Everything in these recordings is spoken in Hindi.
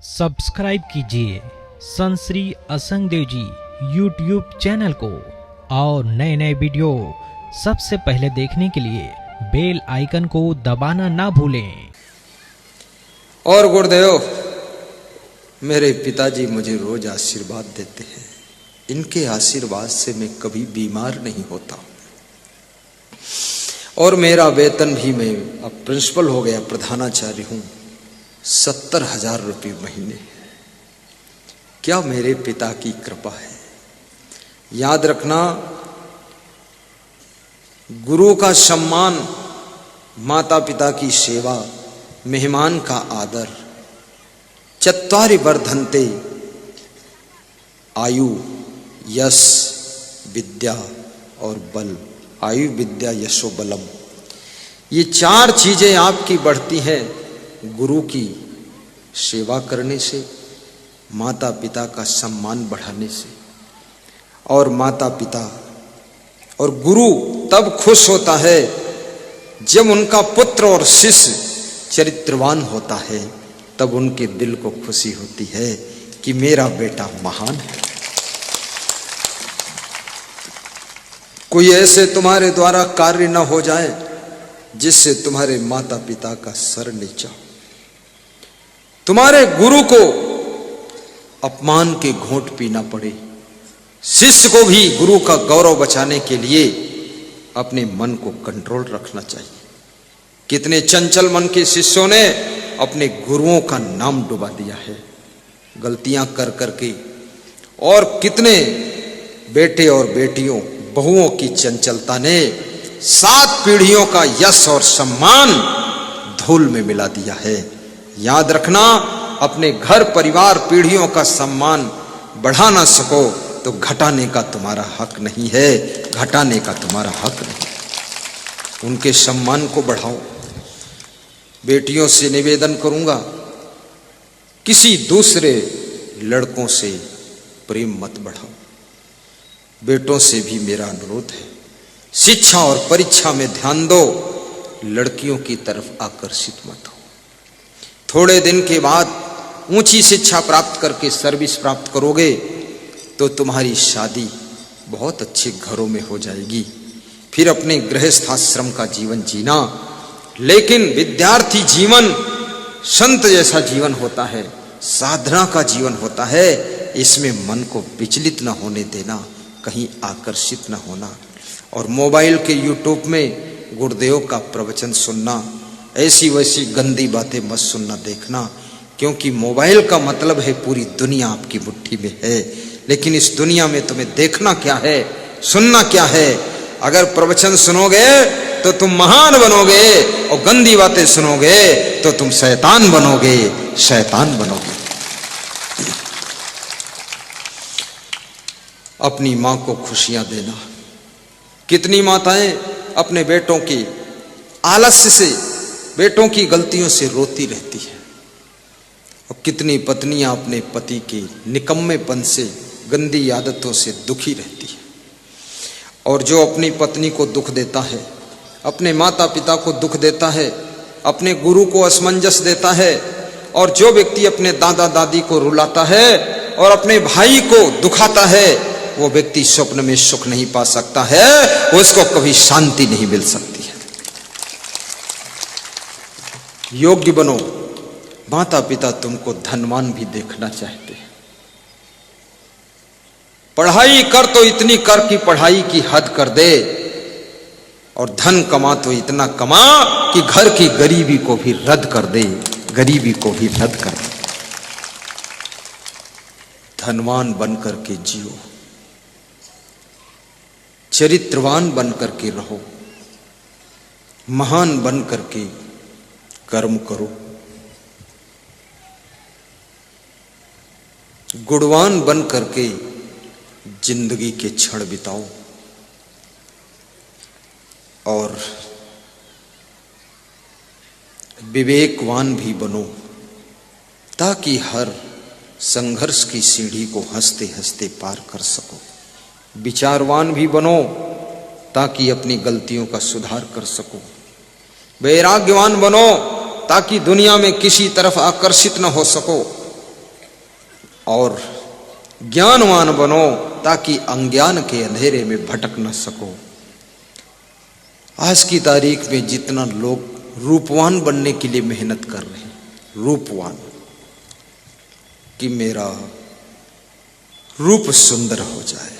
सब्सक्राइब कीजिए संत श्री असंग देव जी यूट्यूब चैनल को और नए नए वीडियो सबसे पहले देखने के लिए बेल आइकन को दबाना ना भूलें। और गुरुदेव, मेरे पिताजी मुझे रोज आशीर्वाद देते हैं। इनके आशीर्वाद से मैं कभी बीमार नहीं होता और मेरा वेतन भी, मैं अब प्रिंसिपल हो गया, प्रधानाचार्य हूं, 70,000 रुपये महीने। क्या मेरे पिता की कृपा है। याद रखना, गुरु का सम्मान, माता पिता की सेवा, मेहमान का आदर, चत्वारि वर्धन्ते, आयु यश विद्या और बल। आयु विद्या यशो बलम, ये चार चीजें आपकी बढ़ती हैं गुरु की सेवा करने से, माता पिता का सम्मान बढ़ाने से। और माता पिता और गुरु तब खुश होता है जब उनका पुत्र और शिष्य चरित्रवान होता है, तब उनके दिल को खुशी होती है कि मेरा बेटा महान है। कोई ऐसे तुम्हारे द्वारा कार्य न हो जाए जिससे तुम्हारे माता पिता का सर नीचा, तुम्हारे गुरु को अपमान के घोंट पीना पड़े। शिष्य को भी गुरु का गौरव बचाने के लिए अपने मन को कंट्रोल रखना चाहिए। कितने चंचल मन के शिष्यों ने अपने गुरुओं का नाम डुबा दिया है गलतियां कर करके, और कितने बेटे और बेटियों, बहुओं की चंचलता ने 7 पीढ़ियों का यश और सम्मान धूल में मिला दिया है। याद रखना, अपने घर परिवार पीढ़ियों का सम्मान बढ़ा ना सको तो घटाने का तुम्हारा हक नहीं है, घटाने का तुम्हारा हक नहीं। उनके सम्मान को बढ़ाओ। बेटियों से निवेदन करूंगा, किसी दूसरे लड़कों से प्रेम मत बढ़ाओ। बेटों से भी मेरा अनुरोध है, शिक्षा और परीक्षा में ध्यान दो, लड़कियों की तरफ आकर्षित मत हो। थोड़े दिन के बाद ऊंची शिक्षा प्राप्त करके सर्विस प्राप्त करोगे तो तुम्हारी शादी बहुत अच्छे घरों में हो जाएगी, फिर अपने गृहस्थाश्रम का जीवन जीना। लेकिन विद्यार्थी जीवन संत जैसा जीवन होता है, साधना का जीवन होता है। इसमें मन को विचलित न होने देना, कहीं आकर्षित न होना। और मोबाइल के यूट्यूब में गुरुदेव का प्रवचन सुनना, ऐसी वैसी गंदी बातें मत सुनना देखना, क्योंकि मोबाइल का मतलब है पूरी दुनिया आपकी मुट्ठी में है। लेकिन इस दुनिया में तुम्हें देखना क्या है, सुनना क्या है। अगर प्रवचन सुनोगे तो तुम महान बनोगे, और गंदी बातें सुनोगे तो तुम शैतान बनोगे, शैतान बनोगे। अपनी मां को खुशियां देना। कितनी माताएं अपने बेटों की आलस्य से, बेटों की गलतियों से रोती रहती है, और कितनी पत्नियां अपने पति के निकम्मेपन से, गंदी आदतों से दुखी रहती है। और जो अपनी पत्नी को दुख देता है, अपने माता पिता को दुख देता है, अपने गुरु को असमंजस देता है, और जो व्यक्ति अपने दादा दादी को रुलाता है और अपने भाई को दुखाता है, वो व्यक्ति स्वप्न में सुख नहीं पा सकता है, उसको कभी शांति नहीं मिल सकती है। योग्य बनो। माता पिता तुमको धनवान भी देखना चाहते हैं। पढ़ाई कर तो इतनी कर कि पढ़ाई की हद कर दे, और धन कमा तो इतना कमा कि घर की गरीबी को भी रद्द कर दे, गरीबी को भी रद्द कर दे। धनवान बनकर के जियो, चरित्रवान बनकर के रहो, महान बनकर के कर्म करो, गुणवान बनकर के जिंदगी के क्षण बिताओ, और विवेकवान भी बनो, ताकि हर संघर्ष की सीढ़ी को हंसते हंसते पार कर सको। विचारवान भी बनो, ताकि अपनी गलतियों का सुधार कर सको। वैराग्यवान बनो, ताकि दुनिया में किसी तरफ आकर्षित न हो सको। और ज्ञानवान बनो ताकि अज्ञान के अंधेरे में भटक न सको। आज की तारीख में जितना लोग रूपवान बनने के लिए मेहनत कर रहे हैं, रूपवान, कि मेरा रूप सुंदर हो जाए,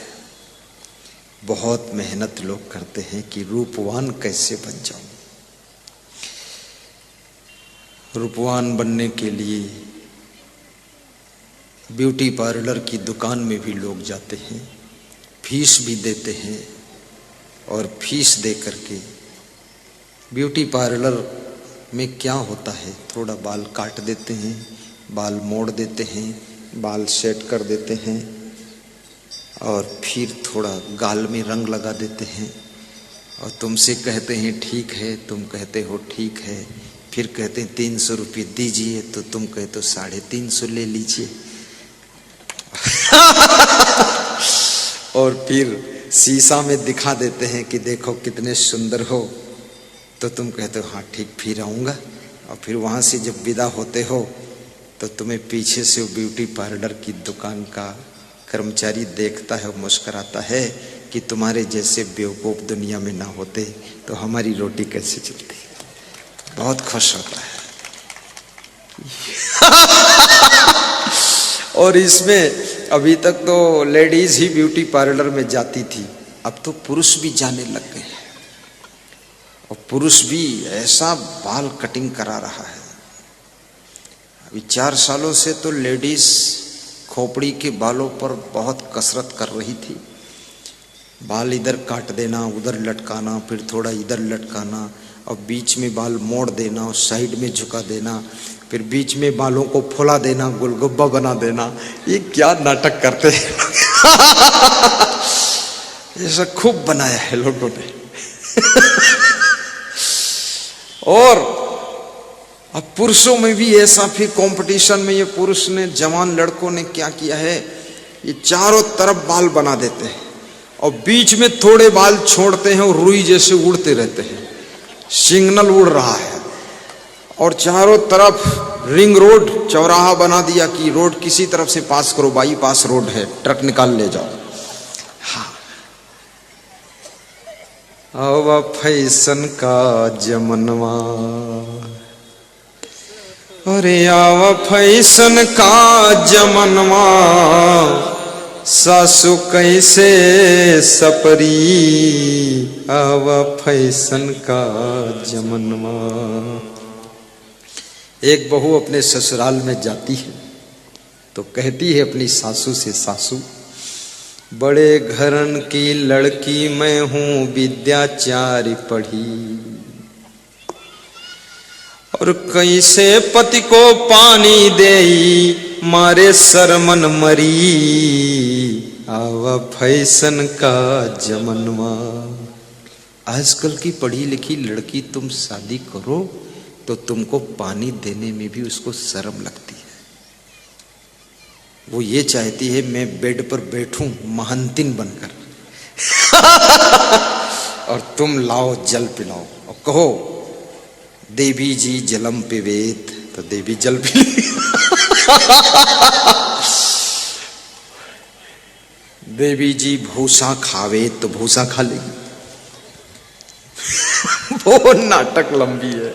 बहुत मेहनत लोग करते हैं कि रूपवान कैसे बन जाऊं। रूपवान बनने के लिए ब्यूटी पार्लर की दुकान में भी लोग जाते हैं, फीस भी देते हैं, और फीस दे करके ब्यूटी पार्लर में क्या होता है, थोड़ा बाल काट देते हैं, बाल मोड़ देते हैं, बाल सेट कर देते हैं, और फिर थोड़ा गाल में रंग लगा देते हैं, और तुमसे कहते हैं ठीक है, तुम कहते हो ठीक है, फिर कहते हैं 300 रुपये दीजिए, तो तुम कहते हो 350 ले लीजिए। और फिर शीशा में दिखा देते हैं कि देखो कितने सुंदर हो, तो तुम कहते हो हाँ ठीक, फिर आऊँगा। और फिर वहाँ से जब विदा होते हो तो तुम्हें पीछे से वो ब्यूटी पार्लर की दुकान का कर्मचारी देखता है, मुस्कुराता है कि तुम्हारे जैसे बेवकूफ़ दुनिया में ना होते तो हमारी रोटी कैसे चलती। बहुत खुश होता है। और इसमें अभी तक तो लेडीज ही ब्यूटी पार्लर में जाती थी, अब तो पुरुष भी जाने लग गए हैं, और पुरुष भी ऐसा बाल कटिंग करा रहा है। अभी 4 सालों से तो लेडीज खोपड़ी के बालों पर बहुत कसरत कर रही थी, बाल इधर काट देना, उधर लटकाना, फिर थोड़ा इधर लटकाना, और बीच में बाल मोड़ देना और साइड में झुका देना, फिर बीच में बालों को फुला देना, गोलगप्पा बना देना। ये क्या नाटक करते हैं। ऐसा खूब बनाया है लोगों ने। और अब पुरुषों में भी ऐसा, फिर कंपटीशन में ये पुरुष ने, जवान लड़कों ने क्या किया है, ये चारों तरफ बाल बना देते हैं और बीच में थोड़े बाल छोड़ते हैं और रुई जैसे उड़ते रहते हैं, सिग्नल उड़ रहा है। और चारों तरफ रिंग रोड, चौराहा बना दिया कि रोड किसी तरफ से पास करो, बाईपास रोड है, ट्रक निकाल ले जाओ। हाँ, अब फैशन का जमनवा, अरे आवा फैशन का जमनवा, सासु कैसे सपरी, आवा फैशन का जमनवा। एक बहू अपने ससुराल में जाती है तो कहती है अपनी सासू से, सासू बड़े घरन की लड़की मैं हूँ, विद्याचार्य पढ़ी, और कैसे पति को पानी देई, मारे सरमन मरी, आवा फैशन का जमनवा। आजकल की पढ़ी लिखी लड़की तुम शादी करो तो तुमको पानी देने में भी उसको शर्म लगती है। वो ये चाहती है मैं बेड पर बैठूं महंतिन बनकर और तुम लाओ जल पिलाओ, और कहो देवी जी जलम पिबेत, तो देवी जल पी। देवी जी भूसा खावे तो भूसा खा लेगी। वो नाटक लंबी है।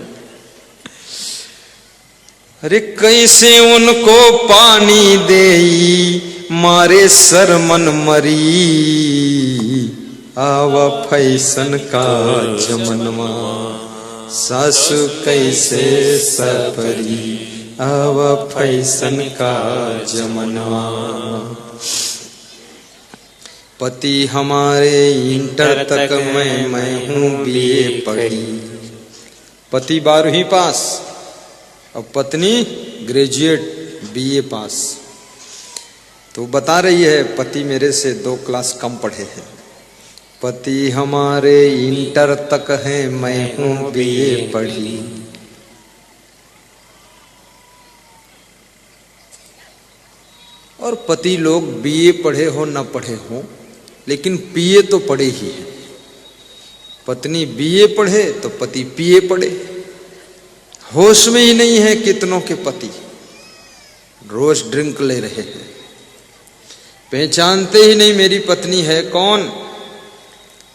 अरे कैसे उनको पानी देई, मारे सरमन मरी, आवा फैशन का जमनवा, सासु कैसे सपरी, आवा फैशन का जमनवा। पति हमारे इंटर तक मैं हूँ बीए पढ़ी, पति 12वीं पास और पत्नी ग्रेजुएट बीए पास। तो बता रही है पति मेरे से 2 क्लास कम पढ़े हैं, पति हमारे इंटर तक है, मैं हूँ बीए पढ़ी। और पति लोग बीए पढ़े हो न पढ़े हो, लेकिन पीए तो पढ़े ही है। पत्नी बीए पढ़े तो पति पीए पढ़े। होश में ही नहीं है कितनों के पति रोज ड्रिंक ले रहे हैं, पहचानते ही नहीं मेरी पत्नी है कौन।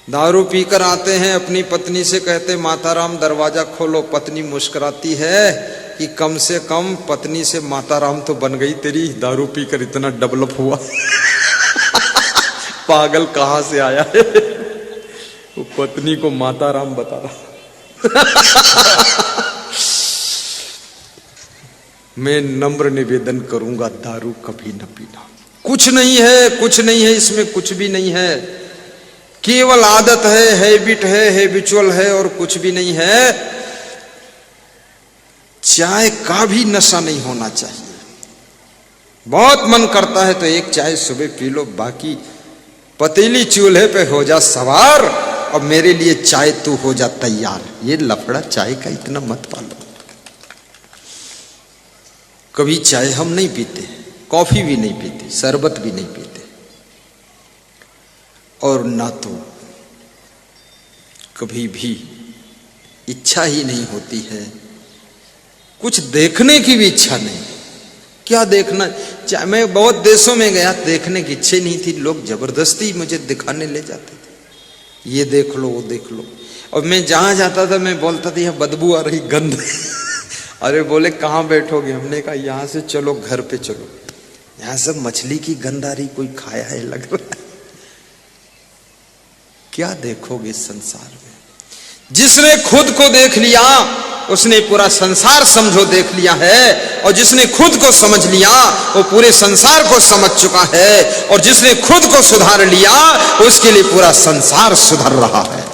दारू पीकर आते हैं, अपनी पत्नी से कहते माताराम दरवाजा खोलो। पत्नी मुस्कुराती है कि कम से कम पत्नी से माताराम तो बन गई तेरी, दारू पीकर इतना डेवलप हुआ। पागल कहां से आया है, वो पत्नी को माताराम बता रहा। मैं नम्र निवेदन करूंगा, दारू कभी न पीना। कुछ नहीं है, कुछ नहीं है, इसमें कुछ भी नहीं है, केवल आदत है, हैबिट है, हैबिचुअल है, और कुछ भी नहीं है। चाय का भी नशा नहीं होना चाहिए। बहुत मन करता है तो एक चाय सुबह पी लो, बाकी पतीली चूल्हे पे हो जा सवार और मेरे लिए चाय तू हो जा तैयार। ये लफड़ा चाय का इतना मत पालो। कभी चाय हम नहीं पीते, कॉफी भी नहीं पीते, शरबत भी नहीं पीते, और ना तो कभी भी इच्छा ही नहीं होती है, कुछ देखने की भी इच्छा नहीं। क्या देखना, मैं बहुत देशों में गया, देखने की इच्छा नहीं थी, लोग जबरदस्ती मुझे दिखाने ले जाते थे, ये देख लो वो देख लो। और मैं जहां जाता था मैं बोलता था यह बदबू आ रही, गंध। अरे बोले कहाँ बैठोगे, हमने कहा यहां से चलो घर पे चलो, यहां सब मछली की गंध आ रही, कोई खाया है लग रहा है। क्या देखोगे संसार में। जिसने खुद को देख लिया उसने पूरा संसार समझो देख लिया है, और जिसने खुद को समझ लिया वो पूरे संसार को समझ चुका है, और जिसने खुद को सुधार लिया उसके लिए पूरा संसार सुधर रहा है।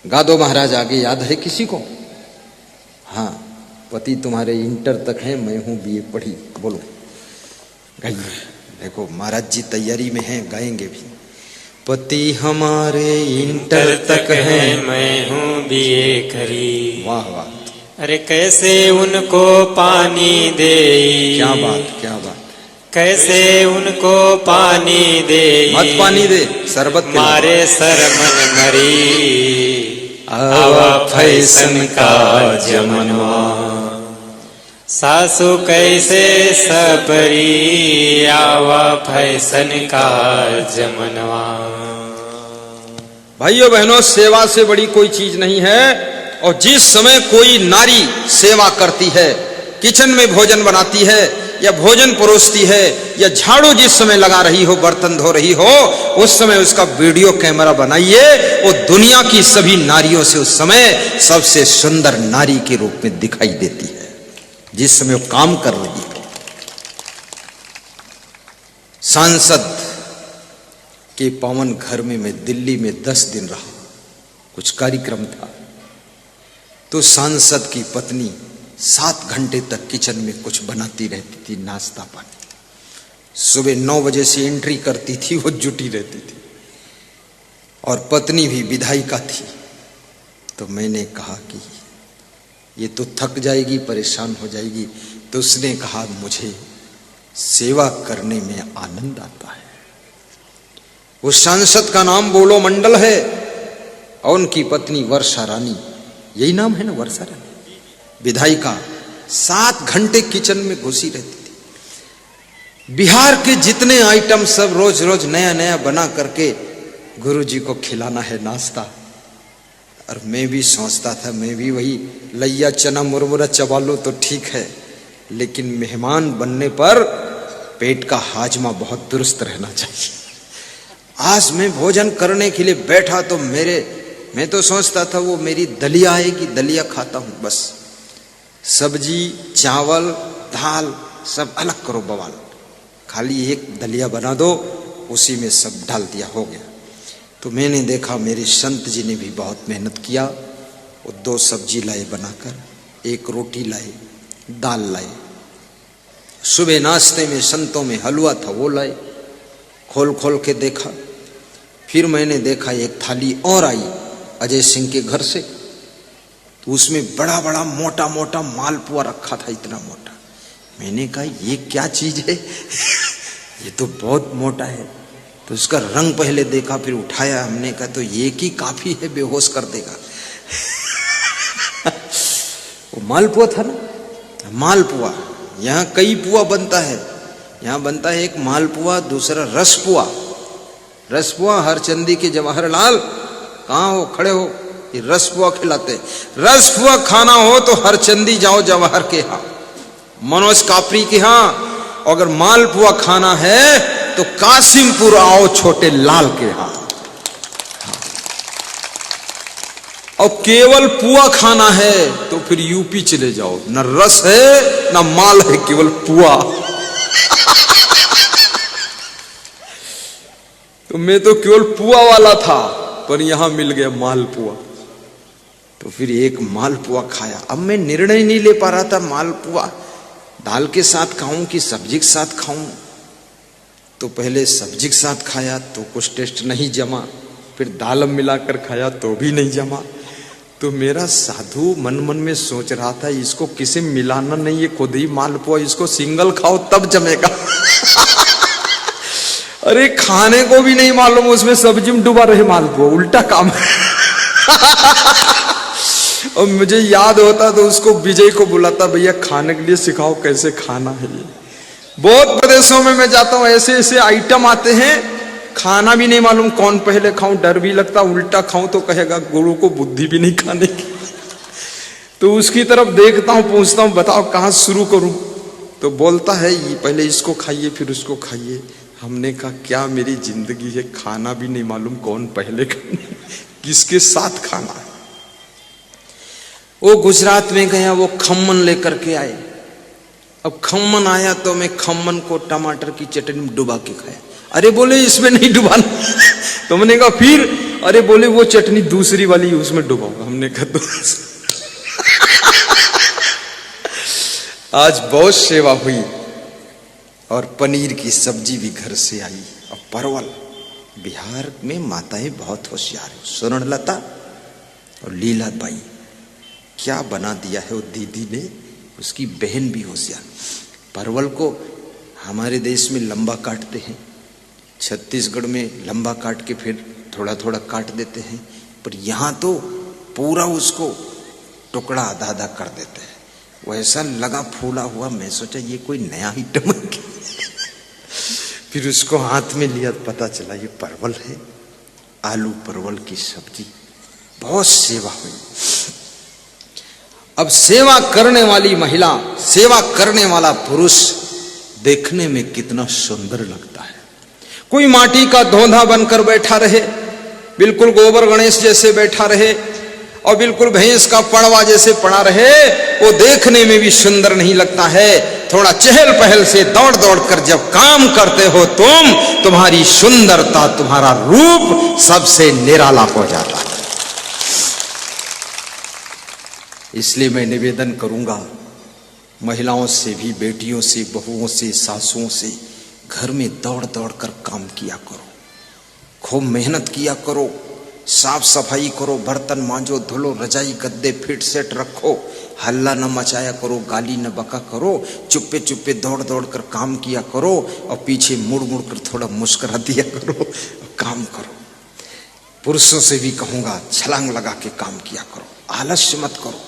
गा दो महाराज आगे, याद है किसी को? हाँ, पति तुम्हारे इंटर तक है, मैं हूं बीए पढ़ी। बोलो गाइए। देखो महाराज जी तैयारी में हैं, गाएंगे भी। पति हमारे इंटर तक है, मैं हूँ बीए करी। वाह वाह। अरे कैसे उनको पानी दे, क्या बात क्या बात। कैसे उनको पानी दे, मत पानी दे, शरबत मारे सरमन मरी, आवा फैसन का जमनवा। सासू कैसे सपरी, आवा फैसन का जमनवा। भाइयों बहनों, सेवा से बड़ी कोई चीज नहीं है। और जिस समय कोई नारी सेवा करती है, किचन में भोजन बनाती है, या भोजन परोसती है, या झाड़ू जिस समय लगा रही हो, बर्तन धो रही हो, उस समय उसका वीडियो कैमरा बनाइए। वो दुनिया की सभी नारियों से उस समय सबसे सुंदर नारी के रूप में दिखाई देती है, जिस समय वो काम कर रही है। सांसद के पावन घर में मैं दिल्ली में 10 दिन रहा, कुछ कार्यक्रम था, तो सांसद की पत्नी 7 घंटे तक किचन में कुछ बनाती रहती थी, नाश्ता पानी। सुबह 9 बजे से एंट्री करती थी, वो जुटी रहती थी, और पत्नी भी विधायिका थी। तो मैंने कहा कि ये तो थक जाएगी, परेशान हो जाएगी। तो उसने कहा मुझे सेवा करने में आनंद आता है। उस सांसद का नाम बोलो मंडल है, और उनकी पत्नी वर्षा रानी, यही नाम है ना, वर्षा रानी विधायिका, 7 घंटे किचन में घुसी रहती थी। बिहार के जितने आइटम सब रोज रोज नया नया बना करके गुरुजी को खिलाना है नाश्ता। और मैं भी सोचता था, मैं भी वही लैया चना मुरमुरा चबा लो तो ठीक है, लेकिन मेहमान बनने पर पेट का हाजमा बहुत दुरुस्त रहना चाहिए। आज मैं भोजन करने के लिए बैठा तो मैं तो सोचता था वो मेरी दलिया आएगी, दलिया खाता हूं बस। सब्जी चावल दाल सब अलग करो बवाल, खाली एक दलिया बना दो, उसी में सब डाल दिया, हो गया। तो मैंने देखा मेरे संत जी ने भी बहुत मेहनत किया। वो 2 सब्जी लाए बनाकर, 1 रोटी लाए, दाल लाए। सुबह नाश्ते में संतों में हलवा था, वो लाए, खोल खोल के देखा। फिर मैंने देखा एक थाली और आई अजय सिंह के घर से, तो उसमें बड़ा बड़ा मोटा मोटा मालपुआ रखा था, इतना मोटा। मैंने कहा ये क्या चीज है? ये तो बहुत मोटा है। तो उसका रंग पहले देखा, फिर उठाया, हमने कहा तो ये की काफी है, बेहोश कर देगा। वो मालपुआ था ना, मालपुआ यहाँ कई पुआ बनता है। यहाँ बनता है एक मालपुआ, दूसरा रसपुआ। रसपुआ हरचंदी के जवाहरलाल कहाँ हो, खड़े हो, ये रसपुआ खिलाते। रसपुआ खाना हो तो हरचंदी जाओ जवाहर के यहाँ, मनोज कापरी के यहाँ। अगर मालपुआ खाना है तो कासिमपुर आओ छोटे लाल के यहाँ। और केवल पुआ खाना है तो फिर यूपी चले जाओ, न रस है न माल है, केवल पुआ। तो मैं तो केवल पुआ वाला था, पर यहां मिल गया मालपुआ। तो फिर एक मालपुआ खाया। अब मैं निर्णय नहीं ले पा रहा था, मालपुआ दाल के साथ खाऊं कि सब्जी के साथ खाऊं। तो पहले सब्जी के साथ खाया तो कुछ टेस्ट नहीं जमा, फिर दाल मिलाकर खाया तो भी नहीं जमा। तो मेरा साधु मन मन में सोच रहा था, इसको किसी मिलाना नहीं, ये खुद ही मालपुआ, इसको सिंगल खाओ तब जमेगा। अरे खाने को भी नहीं मालूम, उसमें सब्जी में डूबा रहे मालपुआ, उल्टा काम है। और मुझे याद होता तो उसको, विजय को बुलाता, भैया खाने के लिए सिखाओ कैसे खाना है ये। बहुत प्रदेशों में मैं जाता हूं, ऐसे ऐसे आइटम आते हैं, खाना भी नहीं मालूम कौन पहले खाऊं, डर भी लगता, उल्टा खाऊं तो कहेगा गुरु को बुद्धि भी नहीं खाने की। तो उसकी तरफ देखता हूं, पूछता हूं बताओ कहां शुरू करूं। तो बोलता है ये पहले इसको खाइए फिर उसको खाइए। हमने कहा क्या मेरी जिंदगी है, खाना भी नहीं मालूम कौन पहले खाना, किसके साथ खाना है। वो गुजरात में गया, वो खम्मन लेकर के आए। अब खम्मन आया तो मैं खम्मन को टमाटर की चटनी में डुबा के खाया। अरे बोले इसमें नहीं डुबाना। तो मैंने कहा फिर, अरे बोले वो चटनी दूसरी वाली उसमें डुबाओ। हमने कहा आज बहुत सेवा हुई और पनीर की सब्जी भी घर से आई। और परवल, बिहार में माताएं बहुत होशियार है, स्वर्णलता और लीला बाई, क्या बना दिया है वो दीदी ने, उसकी बहन भी होशियार। परवल को हमारे देश में लंबा काटते हैं, छत्तीसगढ़ में लंबा काट के फिर थोड़ा थोड़ा काट देते हैं, पर यहाँ तो पूरा उसको टुकड़ा आधा आधा कर देते हैं। वैसा लगा फूला हुआ, मैं सोचा ये कोई नया आइटम है। फिर उसको हाथ में लिया, पता चला ये परवल है, आलू परवल की सब्जी। बहुत सेवा हुई। अब सेवा करने वाली महिला, सेवा करने वाला पुरुष देखने में कितना सुंदर लगता है। कोई माटी का धोंधा बनकर बैठा रहे, बिल्कुल गोबर गणेश जैसे बैठा रहे, और बिल्कुल भैंस का पड़वा जैसे पड़ा रहे, वो देखने में भी सुंदर नहीं लगता है। थोड़ा चहल पहल से दौड़ दौड़ कर जब काम करते हो तुम, तुम्हारी सुंदरता, तुम्हारा रूप सबसे निराला हो जाता है। इसलिए मैं निवेदन करूंगा महिलाओं से भी, बेटियों से, बहुओं से, सासुओं से, घर में दौड़ दौड़ कर काम किया करो, खूब मेहनत किया करो, साफ सफाई करो, बर्तन मांजो, धुलो, रजाई गद्दे फिट सेट रखो, हल्ला न मचाया करो, गाली न बका करो, चुप्पे चुप्पे दौड़ दौड़ कर काम किया करो, और पीछे मुड़ मुड़ कर थोड़ा मुस्कुरा दिया करो, काम करो। पुरुषों से भी कहूंगा छलांग लगा के काम किया करो, आलस्य मत करो,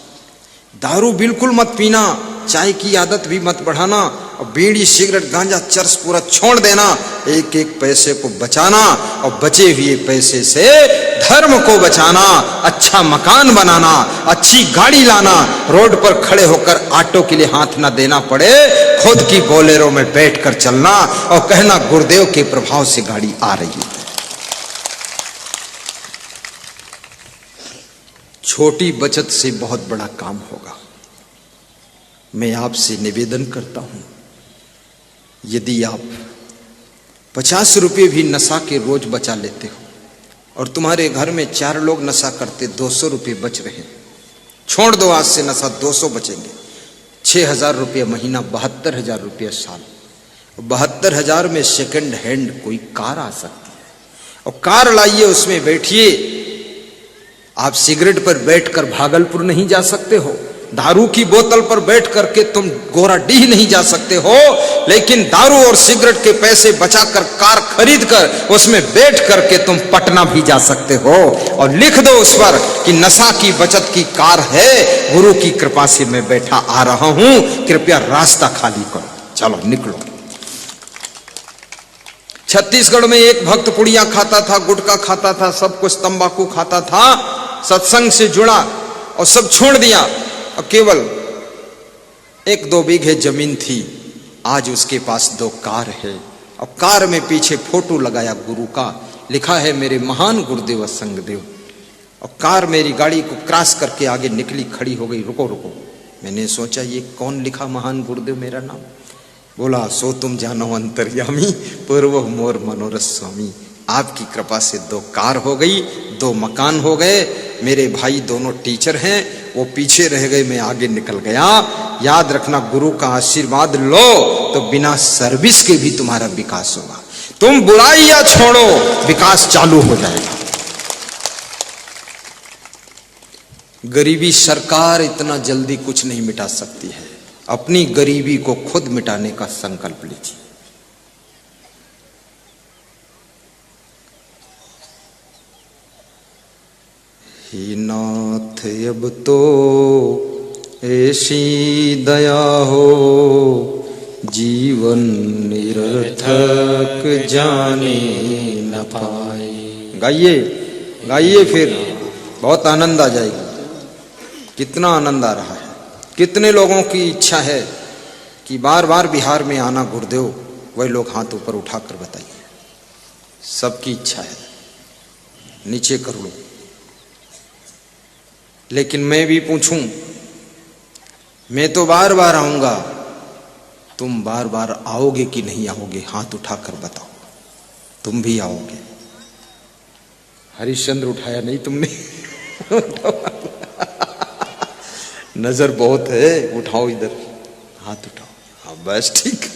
दारू बिल्कुल मत पीना, चाय की आदत भी मत बढ़ाना, और बीड़ी सिगरेट गांजा चरस पूरा छोड़ देना। एक एक पैसे को बचाना, और बचे हुए पैसे से धर्म को बचाना, अच्छा मकान बनाना, अच्छी गाड़ी लाना, रोड पर खड़े होकर ऑटो के लिए हाथ ना देना पड़े, खुद की बोलेरो में बैठकर चलना और कहना गुरुदेव के प्रभाव से गाड़ी आ रही है। छोटी बचत से बहुत बड़ा काम होगा। मैं आपसे निवेदन करता हूं, यदि आप 50 रुपये भी नशा के रोज बचा लेते हो, और तुम्हारे घर में 4 लोग नशा करते, 200 रुपये बच रहे, छोड़ दो आज से नशा, 200 बचेंगे। 6,000 रुपये महीना, 72,000 रुपये साल। 72,000 में सेकंड हैंड कोई कार आ सकती है, और कार लाइए, उसमें बैठिए। आप सिगरेट पर बैठकर भागलपुर नहीं जा सकते हो, दारू की बोतल पर बैठ करके तुम गोराडीह नहीं जा सकते हो, लेकिन दारू और सिगरेट के पैसे बचाकर कार खरीद कर उसमें बैठ करके तुम पटना भी जा सकते हो। और लिख दो उस पर कि नशा की बचत की कार है, गुरु की कृपा से मैं बैठा आ रहा हूं, कृपया रास्ता खाली करो, चलो निकलो। छत्तीसगढ़ में एक भक्त पुड़िया खाता था, गुटखा खाता था, सब कुछ तंबाकू खाता था, सत्संग से जुड़ा और सब छोड़ दिया। और केवल 1-2 बीघे जमीन थी, आज उसके पास 2 कार है। और कार में पीछे फोटो लगाया गुरु का, लिखा है मेरे महान गुरुदेव असंगदेव। और कार मेरी गाड़ी को क्रॉस करके आगे निकली, खड़ी हो गई, रुको रुको। मैंने सोचा ये कौन लिखा महान गुरुदेव मेरा नाम? बोला सो तुम जानो अंतर्यामी, पूर्व मोर मनोरथ स्वामी। आपकी कृपा से 2 कार हो गई, 2 मकान हो गए। मेरे भाई दोनों टीचर हैं, वो पीछे रह गए, मैं आगे निकल गया। याद रखना, गुरु का आशीर्वाद लो तो बिना सर्विस के भी तुम्हारा विकास होगा। तुम बुराई या छोड़ो, विकास चालू हो जाएगा। गरीबी सरकार इतना जल्दी कुछ नहीं मिटा सकती है। अपनी गरीबी को खुद मिटाने का संकल्प लीजिए। हे नाथ अब तो ऐसी दया हो, जीवन निरर्थक जाने न पाए। गाइए गाइए, फिर बहुत आनंद आ जाएगा। कितना आनंद आ रहा है। कितने लोगों की इच्छा है कि बार बार बिहार में आना गुरुदेव? वही लोग हाथ ऊपर उठाकर बताइए। सबकी इच्छा है, नीचे कर लो। लेकिन मैं भी पूछूं, मैं तो बार बार आऊंगा, तुम बार बार आओगे कि नहीं आओगे? हाथ उठाकर बताओ, तुम भी आओगे? हरिश्चंद्र उठाया नहीं तुमने? नजर बहुत है, उठाओ इधर, हाथ उठाओ। हाँ बस ठीक।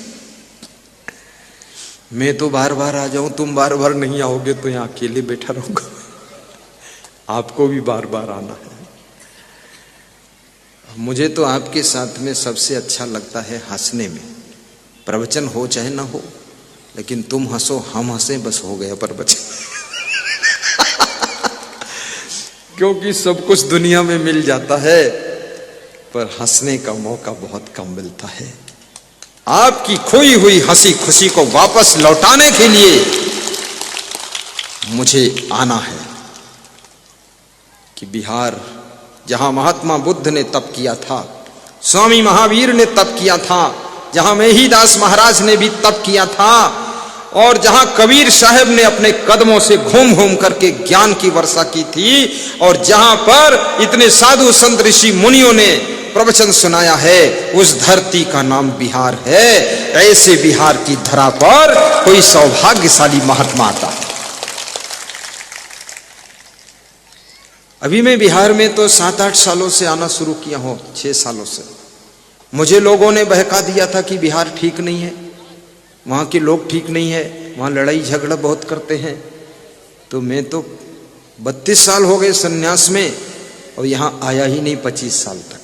मैं तो बार बार आ जाऊं, तुम बार बार नहीं आओगे तो यहां अकेले बैठा रहूंगा। आपको भी बार बार आना है। मुझे तो आपके साथ में सबसे अच्छा लगता है हंसने में। प्रवचन हो चाहे ना हो, लेकिन तुम हंसो हम हंसे, बस हो गया प्रवचन। क्योंकि सब कुछ दुनिया में मिल जाता है, पर हंसने का मौका बहुत कम मिलता है। आपकी खोई हुई हंसी खुशी को वापस लौटाने के लिए मुझे आना है। कि बिहार जहां महात्मा बुद्ध ने तप किया था, स्वामी महावीर ने तप किया था, जहां मेहीदास महाराज ने भी तप किया था, और जहां कबीर साहब ने अपने कदमों से घूम घूम करके ज्ञान की वर्षा की थी, और जहां पर इतने साधु संत ऋषि मुनियों ने प्रवचन सुनाया है, उस धरती का नाम बिहार है। ऐसे बिहार की धरा पर कोई सौभाग्यशाली महात्मा आता है। अभी मैं बिहार में तो 7-8 सालों से आना शुरू किया हूं, 6 सालों से। मुझे लोगों ने बहका दिया था कि बिहार ठीक नहीं है, वहां के लोग ठीक नहीं है, वहां लड़ाई झगड़ा बहुत करते हैं। तो मैं तो 32 साल हो गए सन्यास में, और यहां आया ही नहीं 25 साल तक।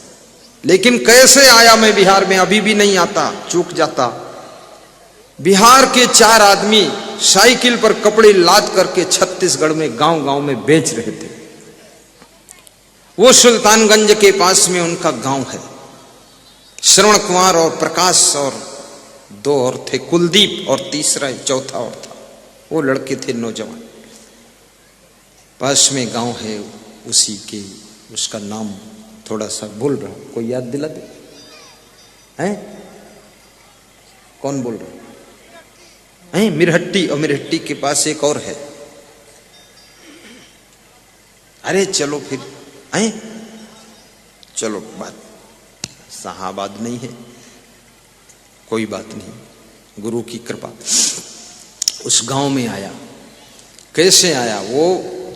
लेकिन कैसे आया मैं बिहार में? अभी भी नहीं आता, चूक जाता। बिहार के 4 आदमी साइकिल पर कपड़े लाद करके छत्तीसगढ़ में गांव गांव में बेच रहे थे। वो सुल्तानगंज के पास में उनका गांव है। श्रवण कुमार और प्रकाश और 2 और थे, कुलदीप और तीसरा चौथा और था। वो लड़के थे नौजवान। पास में गांव है उसी के, उसका नाम थोड़ा सा भूल रहा हूं, कोई याद दिला दे। हैं? कौन बोल रहा है? मिरहट्टी। और मिरहट्टी के पास एक और है। अरे चलो फिर, हैं? चलो बात साहाबाद नहीं है, कोई बात नहीं, गुरु की कृपा। उस गांव में आया। कैसे आया? वो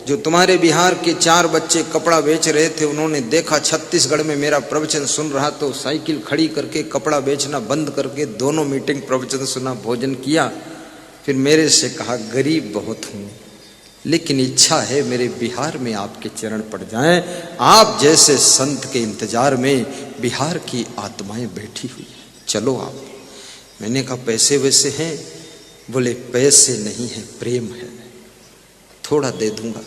जो तुम्हारे बिहार के 4 बच्चे कपड़ा बेच रहे थे, उन्होंने देखा छत्तीसगढ़ में मेरा प्रवचन सुन रहा, तो साइकिल खड़ी करके कपड़ा बेचना बंद करके दोनों मीटिंग प्रवचन सुना, भोजन किया। फिर मेरे से कहा गरीब बहुत हूं, लेकिन इच्छा है मेरे बिहार में आपके चरण पड़ जाएं। आप जैसे संत के इंतजार में बिहार की आत्माएं बैठी हुई हैं, चलो आप। मैंने कहा पैसे वैसे हैं? बोले पैसे नहीं है, प्रेम है, थोड़ा दे दूंगा।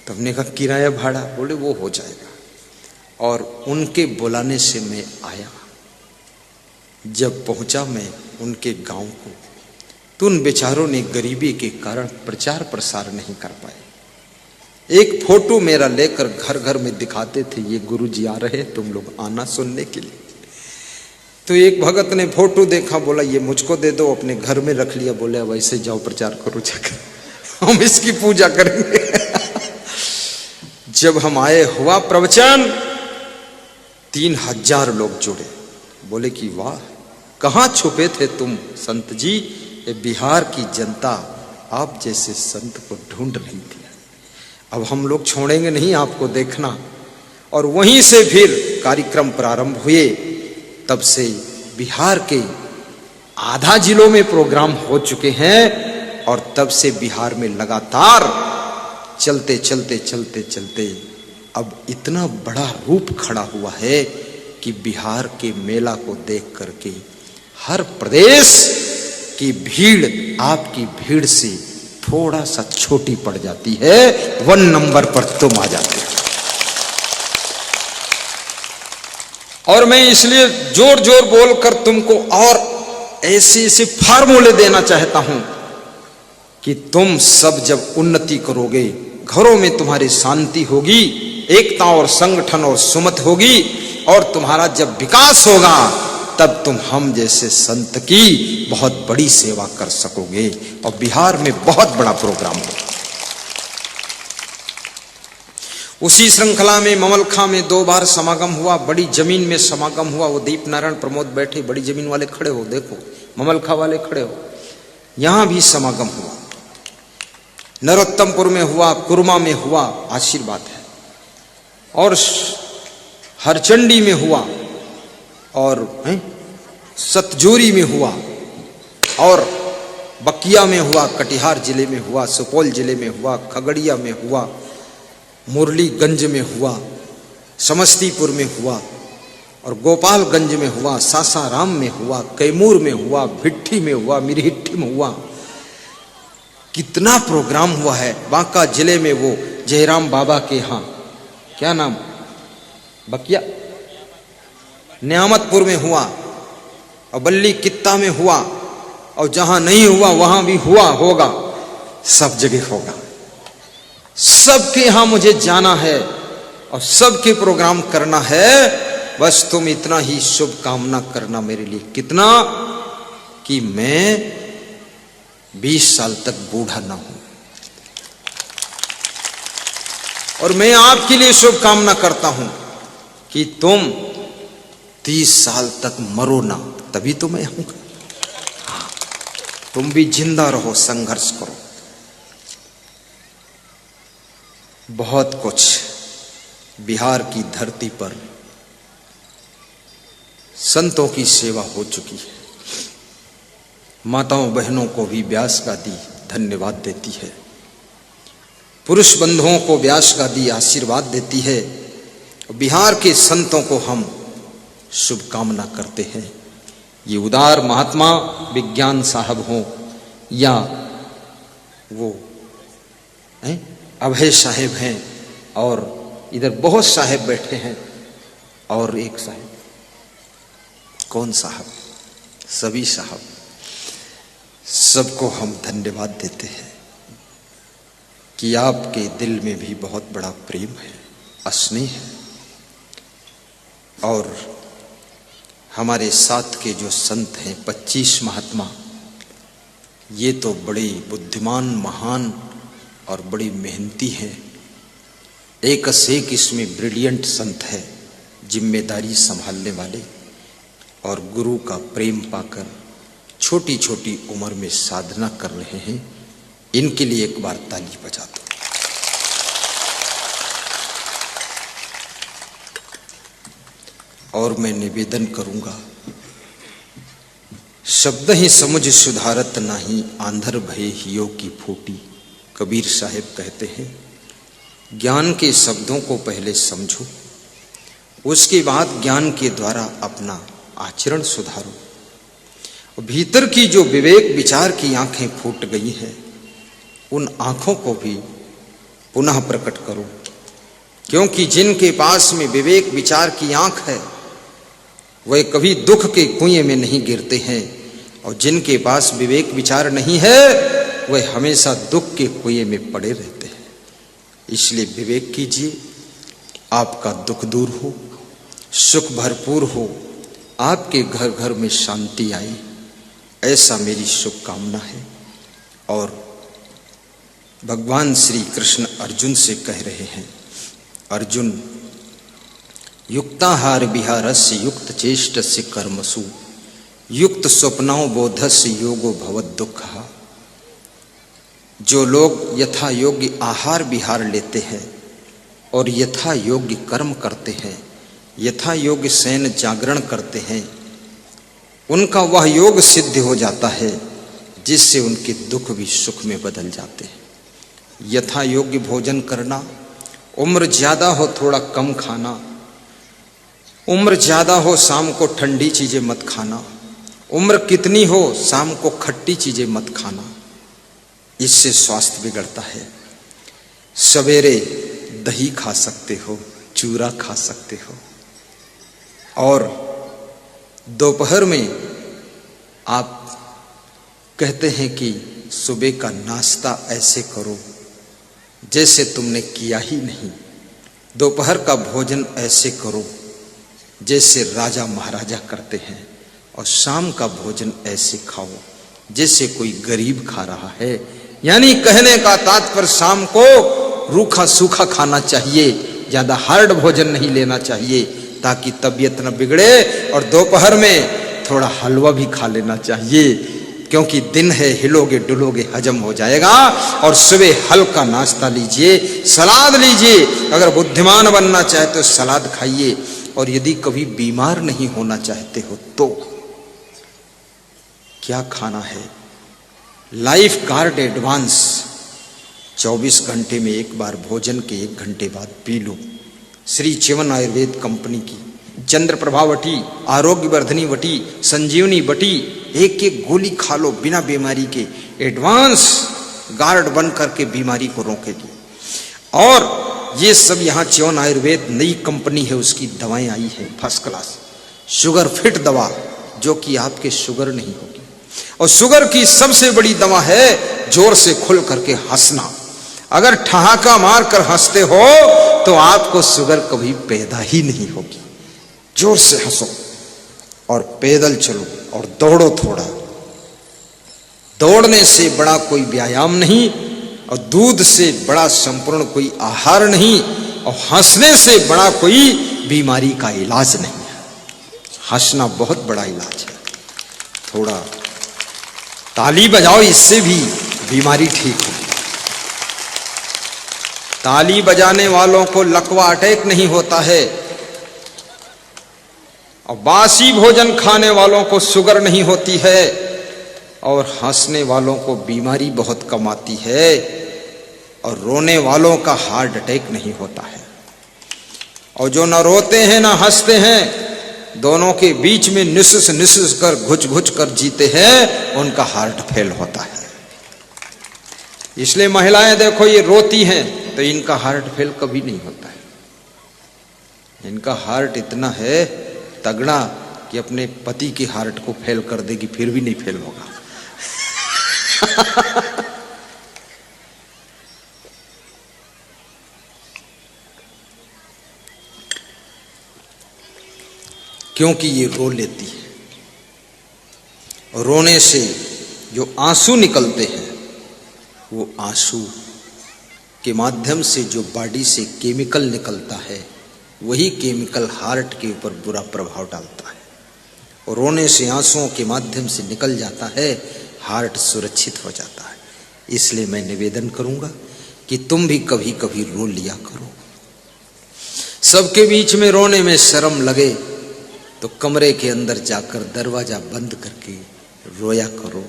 तब हमने कहा किराया भाड़ा? बोले वो हो जाएगा। और उनके बुलाने से मैं आया। जब पहुंचा मैं उनके गांव को, तो उन बेचारों ने गरीबी के कारण प्रचार प्रसार नहीं कर पाए। एक फोटो मेरा लेकर घर घर में दिखाते थे, ये गुरुजी आ रहे, तुम लोग आना सुनने के लिए। तो एक भगत ने फोटो देखा, बोला ये मुझको दे दो, अपने घर में रख लिया। बोले वैसे जाओ प्रचार करो जाकर, हम इसकी पूजा करेंगे। जब हम आए, हुआ प्रवचन, 3000 लोग जुड़े। बोले कि वाह, कहाँ छुपे थे तुम संत जी? ये बिहार की जनता आप जैसे संत को ढूंढ रही थी। अब हम लोग छोड़ेंगे नहीं आपको देखना। और वहीं से फिर कार्यक्रम प्रारंभ हुए। तब से बिहार के आधा जिलों में प्रोग्राम हो चुके हैं। और तब से बिहार में लगातार चलते चलते चलते चलते अब इतना बड़ा रूप खड़ा हुआ है कि बिहार के मेला को देख करके हर प्रदेश की भीड़ आपकी भीड़ से थोड़ा सा छोटी पड़ जाती है। 1 नंबर पर तुम आ जाते हो। और मैं इसलिए जोर जोर बोलकर तुमको और ऐसे ऐसे फार्मूले देना चाहता हूं कि तुम सब जब उन्नति करोगे, घरों में तुम्हारी शांति होगी, एकता और संगठन और सुमत होगी, और तुम्हारा जब विकास होगा, तब तुम हम जैसे संत की बहुत बड़ी सेवा कर सकोगे। और बिहार में बहुत बड़ा प्रोग्राम होगा। उसी श्रृंखला में ममलखा में 2 बार समागम हुआ, बड़ी जमीन में समागम हुआ। वो दीप नारायण प्रमोद बैठे, बड़ी जमीन वाले खड़े हो, देखो ममलखा वाले खड़े हो। यहां भी समागम हुआ, नरोत्तमपुर में हुआ, कुरमा में हुआ, आशीर्वाद है। और हरचंडी में हुआ, और सतजोरी में हुआ, और बकिया में हुआ, कटिहार जिले में हुआ, सुपौल जिले में हुआ, खगड़िया में हुआ, मुरलीगंज में हुआ, समस्तीपुर में हुआ, और गोपालगंज में हुआ, सासाराम में हुआ, कैमूर में हुआ, भिट्ठी में हुआ, मिरहिट्ठी में हुआ। कितना प्रोग्राम हुआ है। बांका जिले में वो जयराम बाबा के यहाँ, क्या नाम, बकिया, न्यामतपुर में हुआ, और बल्ली कित्ता में हुआ, और जहां नहीं हुआ वहां भी हुआ होगा, सब जगह होगा। सबके यहां मुझे जाना है और सबके प्रोग्राम करना है। बस तुम इतना ही शुभ कामना करना मेरे लिए, कितना कि मैं 20 साल तक बूढ़ा ना हूं। और मैं आपके लिए शुभ कामना करता हूं कि तुम 30 साल तक मरो ना, तभी तो मैं आऊंगा। तुम भी जिंदा रहो, संघर्ष करो। बहुत कुछ बिहार की धरती पर संतों की सेवा हो चुकी है। माताओं बहनों को भी व्यास गादी धन्यवाद देती है, पुरुष बंधुओं को व्यास गादी आशीर्वाद देती है। बिहार के संतों को हम शुभकामना करते हैं। ये उदार महात्मा विज्ञान साहब हों या वो अभय साहेब हैं, और इधर बहुत साहेब बैठे हैं, और एक साहेब, कौन साहब, सभी साहब, सबको हम धन्यवाद देते हैं कि आपके दिल में भी बहुत बड़ा प्रेम है, स्नेह है। और हमारे साथ के जो संत हैं 25 महात्मा, ये तो बड़े बुद्धिमान, महान और बड़ी मेहनती हैं। एक से एक इसमें ब्रिलियंट संत है, जिम्मेदारी संभालने वाले, और गुरु का प्रेम पाकर छोटी छोटी उम्र में साधना कर रहे हैं। इनके लिए एक बार ताली बजा दो। और मैं निवेदन करूंगा, शब्द ही समुझ सुधारत नाही, आंधर भय हियो की फूटी, कबीर साहब कहते हैं, ज्ञान के शब्दों को पहले समझो, उसके बाद ज्ञान के द्वारा अपना आचरण सुधारो। भीतर की जो विवेक विचार की आंखें फूट गई हैं, उन आंखों को भी पुनः प्रकट करो, क्योंकि जिनके पास में विवेक विचार की आंख है वे कभी दुख के कुएं में नहीं गिरते हैं, और जिनके पास विवेक विचार नहीं है वे हमेशा दुख के कुएं में पड़े रहते हैं। इसलिए विवेक कीजिए, आपका दुख दूर हो, सुख भरपूर हो, आपके घर घर में शांति आए, ऐसा मेरी शुभकामना है। और भगवान श्री कृष्ण अर्जुन से कह रहे हैं, अर्जुन युक्ताहार विहारस्य युक्त चेष्टस्य कर्मसु युक्त स्वप्नौ बोधस्य योगो भवद दुःखः। जो लोग यथा योग्य आहार विहार लेते हैं और यथा योग्य कर्म करते हैं, यथा योग्य शयन जागरण करते हैं, उनका वह योग सिद्ध हो जाता है जिससे उनके दुख भी सुख में बदल जाते हैं। यथा योग्य भोजन करना, उम्र ज्यादा हो थोड़ा कम खाना, उम्र ज्यादा हो शाम को ठंडी चीजें मत खाना, उम्र कितनी हो शाम को खट्टी चीजें मत खाना, इससे स्वास्थ्य बिगड़ता है। सवेरे दही खा सकते हो, चूरा खा सकते हो, और दोपहर में आप कहते हैं कि सुबह का नाश्ता ऐसे करो जैसे तुमने किया ही नहीं, दोपहर का भोजन ऐसे करो जैसे राजा महाराजा करते हैं, और शाम का भोजन ऐसे खाओ जैसे कोई गरीब खा रहा है। यानी कहने का तात्पर्य शाम को रूखा सूखा खाना चाहिए, ज्यादा हार्ड भोजन नहीं लेना चाहिए ताकि तबीयत न बिगड़े, और दोपहर में थोड़ा हलवा भी खा लेना चाहिए क्योंकि दिन है, हिलोगे डुलोगे हजम हो जाएगा। और सुबह हल्का नाश्ता लीजिए, सलाद लीजिए, अगर बुद्धिमान बनना चाहते तो सलाद खाइए, और यदि कभी बीमार नहीं होना चाहते हो तो क्या खाना है, लाइफ गार्ड एडवांस 24 घंटे में एक बार भोजन के 1 घंटे बाद P low. Shri Chyavan Ayurveda company की चंद्र प्रभा वटी, आरोग्य वर्धनी वटी, संजीवनी वटी, एक एक गोली खा लो बिना बीमारी के, एडवांस गार्ड बन करके बीमारी को रोकेगी। और ये सब यहाँ च्यवन आयुर्वेद नई कंपनी है, उसकी दवाएं आई है फर्स्ट क्लास, शुगर फिट दवा, जो कि आपके शुगर नहीं होगी। और शुगर की सबसे बड़ी दवा है जोर से खुल करके हंसना। अगर ठहाका मार कर हंसते हो तो आपको शुगर कभी पैदा ही नहीं होगी। जोर से हंसो और पैदल चलो और दौड़ो थोड़ा। दौड़ने से बड़ा कोई व्यायाम नहीं, और दूध से बड़ा संपूर्ण कोई आहार नहीं, और हंसने से बड़ा कोई बीमारी का इलाज नहीं है। हंसना बहुत बड़ा इलाज है। थोड़ा ताली बजाओ, इससे भी बीमारी ठीक होगी। ताली बजाने वालों को लकवा अटैक नहीं होता है, और बासी भोजन खाने वालों को शुगर नहीं होती है, और हंसने वालों को बीमारी बहुत कम आती है, और रोने वालों का हार्ट अटैक नहीं होता है। और जो न रोते हैं न हंसते हैं, दोनों के बीच में निस्स कर घुच घुच कर जीते हैं, उनका हार्ट फेल होता है। इसलिए महिलाएं देखो, ये रोती हैं तो इनका हार्ट फेल कभी नहीं होता है। इनका हार्ट इतना है तगड़ा कि अपने पति के हार्ट को फेल कर देगी, फिर भी नहीं फेल होगा। क्योंकि ये रो लेती है, और रोने से जो आंसू निकलते हैं, वो आंसू के माध्यम से जो बॉडी से केमिकल निकलता है, वही केमिकल हार्ट के ऊपर बुरा प्रभाव डालता है, और रोने से आंसुओं के माध्यम से निकल जाता है, हार्ट सुरक्षित हो जाता है। इसलिए मैं निवेदन करूंगा कि तुम भी कभी कभी रो लिया करो। सबके बीच में रोने में शर्म लगे तो कमरे के अंदर जाकर दरवाजा बंद करके रोया करो।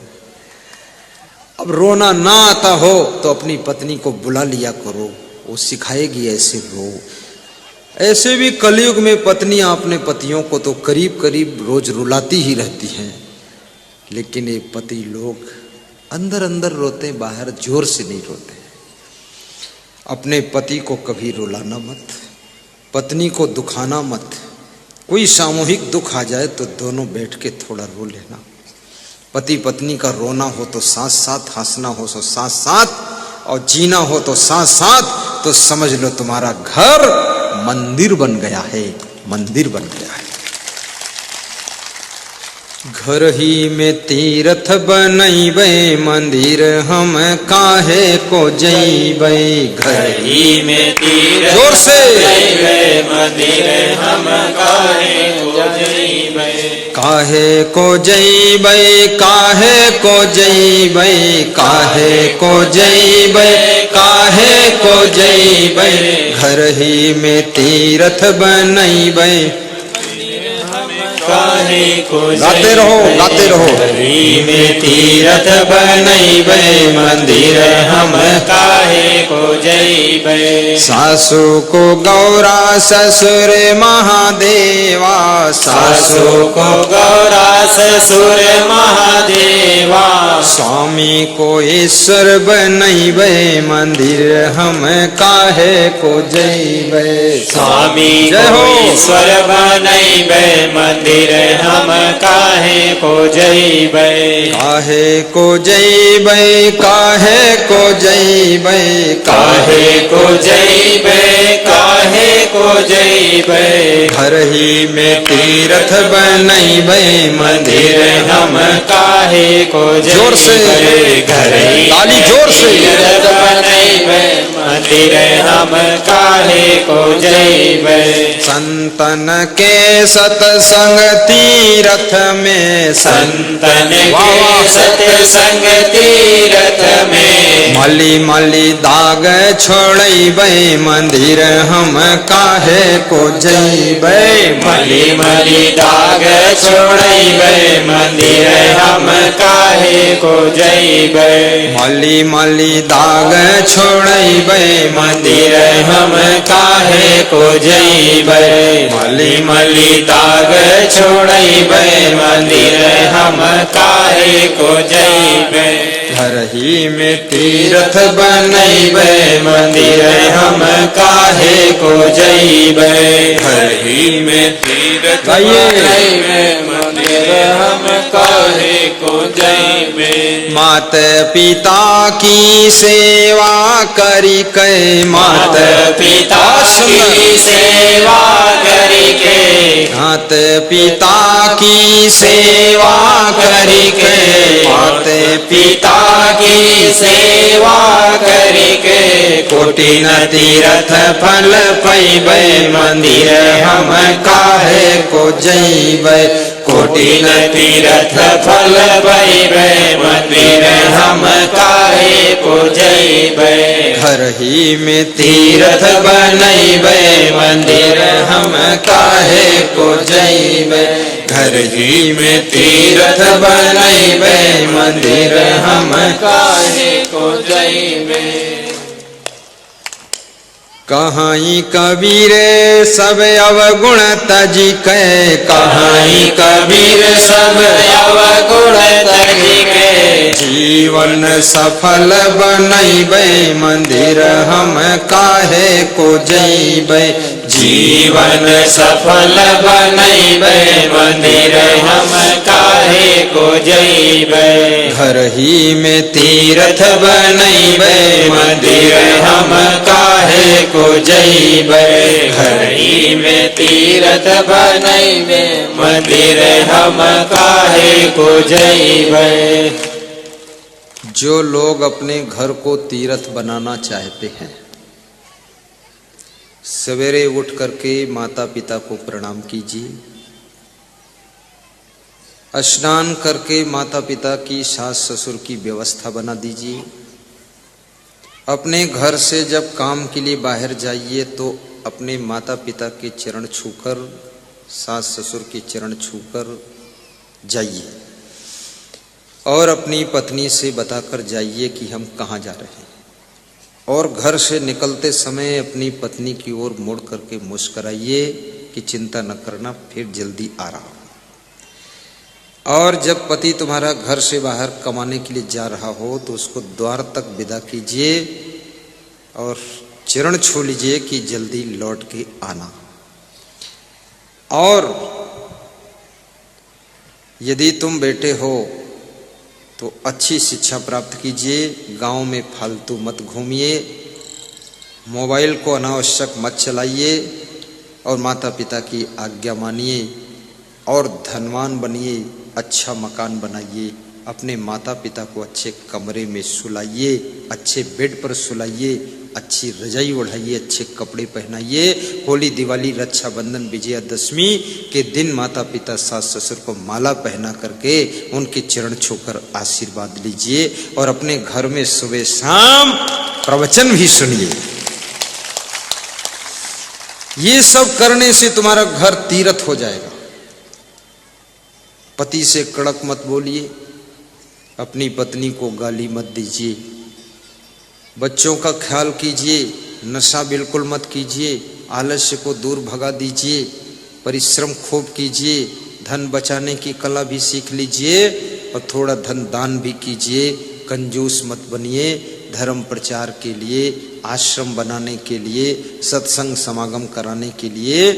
अब रोना ना आता हो तो अपनी पत्नी को बुला लिया करो, वो सिखाएगी ऐसे रो। ऐसे भी कलयुग में पत्नियां अपने पतियों को तो करीब करीब रोज रुलाती ही रहती हैं, लेकिन ये पति लोग अंदर अंदर रोते, बाहर जोर से नहीं रोते। अपने पति को कभी रुलाना मत, पत्नी को दुखाना मत। कोई सामूहिक दुख आ जाए तो दोनों बैठ के थोड़ा रो लेना। पति पत्नी का रोना हो तो साथ साथ, हंसना हो तो साथ साथ, और जीना हो तो साथ साथ, तो समझ लो तुम्हारा घर मंदिर बन गया है, मंदिर बन गया है। घर ही में तीर्थ बनैबै, मंदिर हम काहे को जैबै। घर ही में तीर्थ जोर से बनैबै, मंदिर हम काहे को जैबै। काहे को जैबै, काहे को जैबै, काहे को जैबै, काहे को जैबै। घर ही में तीर्थ बनैबै। काहे को गाते रहो, गाते रहो। हरि में तीर्थ बनैबै, मंदिर हम काहे को जैबै। सासू को गौरा, ससुर महादेवा। सासू को गौरा, ससुर महादेवा। स्वामी को ईश्वर बनैबै, मंदिर हम काहे को जैबै। स्वामी जय को हो। ईश्वर बनैबै, मंदिर हम काहे को जैबै। काहे को जैबै, काहे को जैबै, काहे को जैबै, काहे को जैबै। घर ही में तीर्थ बनैबै, मंदिर हम काहे को जोर से। जैबै। घर ही ताली जोर से। तीर्थ बनैबै, मंदिर हम काहे को जैबै। संतन के सत्संग तीरथ में, संतन वाह, के वाह। सत्संग तीरथ में। मली मली दाग छोड़ैबै, मंदिर हम काहे को जैबै। मली मली दाग छोड़ैबै, मंदिर हम काहे को जैबै। मली मली दाग छोड़ैबै, मंदिर हम काहे को जैबै। मली मली दाग छोड़ैबै, मंदिर हम काहे को जैबै। घर ही में तीर्थ बनैबै, मंदिर हम काहे को जैबै। घर ही में तीर्थ गाइए। बनैबै, मंदिर हम काहे को जैबै। मात पिता की सेवा करी कै, मात पिता की सेवा करिके। मात पिता की सेवा करी कै, मात पिता की सेवा करिके। कोटि न तीर्थ फल पैबै, मंदिर हम काहे को जैबै। कोटि न तीर्थ फल पैबै, मंदिर हम काहे को जैबै। घर ही में तीर्थ बनैबै, मंदिर हम काहे को जैबै। घर ही में तीर्थ बनैबै, मंदिर हम काहे को जैबै। कहाई कबीर सब अवगुण तजी कै, कहाई कबीर सब अवगुण तजिके। जीवन सफल बनैबै, मंदिर हम काहे को जैबै। जीवन सफल बनैबै, मंदिर हम काहे को जैबै। घर ही में तीर्थ बनैबै, मंदिर हम काहे को जैबै। घर ही में तीर्थ बनैबै, मंदिर हम काहे को जैबै। जो लोग अपने घर को तीर्थ बनाना चाहते हैं, सवेरे उठ करके माता पिता को प्रणाम कीजिए। स्नान करके माता पिता की, सास ससुर की व्यवस्था बना दीजिए। अपने घर से जब काम के लिए बाहर जाइए तो अपने माता पिता के चरण छूकर, सास ससुर के चरण छूकर जाइए। और अपनी पत्नी से बताकर जाइए कि हम कहाँ जा रहे हैं। और घर से निकलते समय अपनी पत्नी की ओर मुड़ करके मुस्कुराइए कि चिंता न करना, फिर जल्दी आ रहा हूं। और जब पति तुम्हारा घर से बाहर कमाने के लिए जा रहा हो तो उसको द्वार तक विदा कीजिए और चरण छू लीजिए कि जल्दी लौट के आना। और यदि तुम बेटे हो तो अच्छी शिक्षा प्राप्त कीजिए, गांव में फालतू मत घूमिए, मोबाइल को अनावश्यक मत चलाइए और माता पिता की आज्ञा मानिए और धनवान बनिए, अच्छा मकान बनाइए, अपने माता पिता को अच्छे कमरे में सुलाइए, अच्छे बेड पर सुलाइए, अच्छी रजाई ओढ़ाइए, अच्छे कपड़े पहनाइए। होली, दिवाली, रक्षाबंधन, विजयादशमी के दिन माता पिता सास ससुर को माला पहना करके उनके चरण छूकर आशीर्वाद लीजिए और अपने घर में सुबह शाम प्रवचन भी सुनिए। ये सब करने से तुम्हारा घर तीर्थ हो जाएगा। पति से कड़क मत बोलिए, अपनी पत्नी को गाली मत दीजिए, बच्चों का ख्याल कीजिए, नशा बिल्कुल मत कीजिए, आलस्य को दूर भगा दीजिए, परिश्रम खूब कीजिए, धन बचाने की कला भी सीख लीजिए और थोड़ा धन दान भी कीजिए। कंजूस मत बनिए। धर्म प्रचार के लिए, आश्रम बनाने के लिए, सत्संग समागम कराने के लिए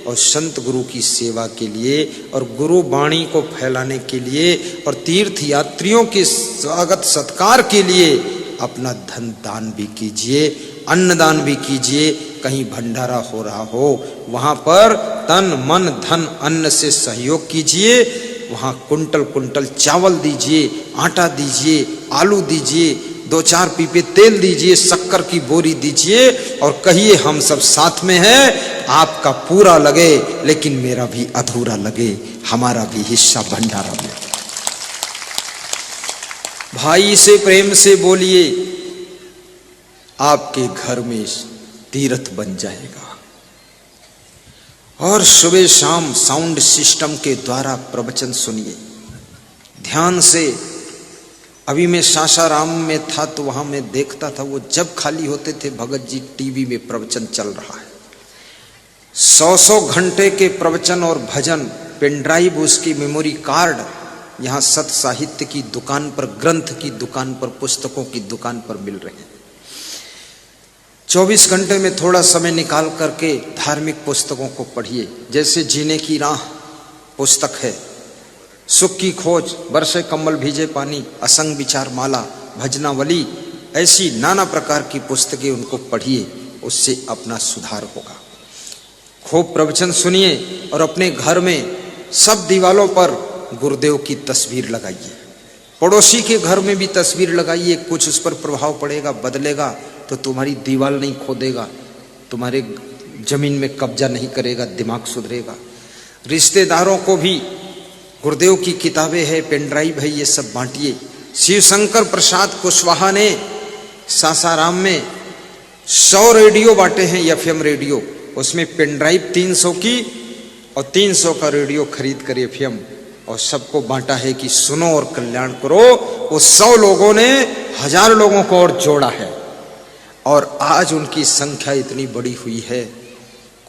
और संत गुरु की सेवा के लिए और गुरु वाणी को फैलाने के लिए और तीर्थ यात्रियों के स्वागत सत्कार के लिए अपना धन दान भी कीजिए, अन्नदान भी कीजिए। कहीं भंडारा हो रहा हो वहां पर तन मन धन अन्न से सहयोग कीजिए। वहां कुंटल कुंटल चावल दीजिए, आटा दीजिए, आलू दीजिए, 2-4 पीपे तेल दीजिए, शक्कर की बोरी दीजिए और कहिए हम सब साथ में हैं। आपका पूरा लगे लेकिन मेरा भी अधूरा लगे, हमारा भी हिस्सा भंडारा में। भाई से प्रेम से बोलिए, आपके घर में तीर्थ बन जाएगा। और सुबह शाम साउंड सिस्टम के द्वारा प्रवचन सुनिए ध्यान से। अभी मैं सासाराम में था तो वहां मैं देखता था, वो जब खाली होते थे भगत जी टीवी में प्रवचन चल रहा है। 100 घंटे के प्रवचन और भजन, पेनड्राइव, उसकी मेमोरी कार्ड यहाँ सत साहित्य की दुकान पर, ग्रंथ की दुकान पर, पुस्तकों की दुकान पर मिल रहे हैं। 24 घंटे में थोड़ा समय निकाल करके धार्मिक पुस्तकों को पढ़िए। जैसे जीने की राह पुस्तक है, सुख की खोज, बरसे कम्बल भीजे पानी, असंग विचार माला, भजनावली, ऐसी नाना प्रकार की पुस्तकें उनको पढ़िए, उससे अपना सुधार होगा। खूब प्रवचन सुनिए और अपने घर में सब दीवालों पर गुरुदेव की तस्वीर लगाइए। पड़ोसी के घर में भी तस्वीर लगाइए, कुछ उस पर प्रभाव पड़ेगा, बदलेगा तो तुम्हारी दीवार नहीं खोदेगा, तुम्हारे जमीन में कब्जा नहीं करेगा, दिमाग सुधरेगा। रिश्तेदारों को भी गुरुदेव की किताबें है, पेनड्राइव है, ये सब बांटिए। शिवशंकर प्रसाद कुशवाहा ने सासाराम में 100 रेडियो बांटे हैं, एफएम रेडियो। उसमें पेनड्राइव 300 की और 300 का रेडियो खरीद कर एफएम और सबको बांटा है कि सुनो और कल्याण करो। उस 100 लोगों ने 1000 लोगों को और जोड़ा है और आज उनकी संख्या इतनी बड़ी हुई है।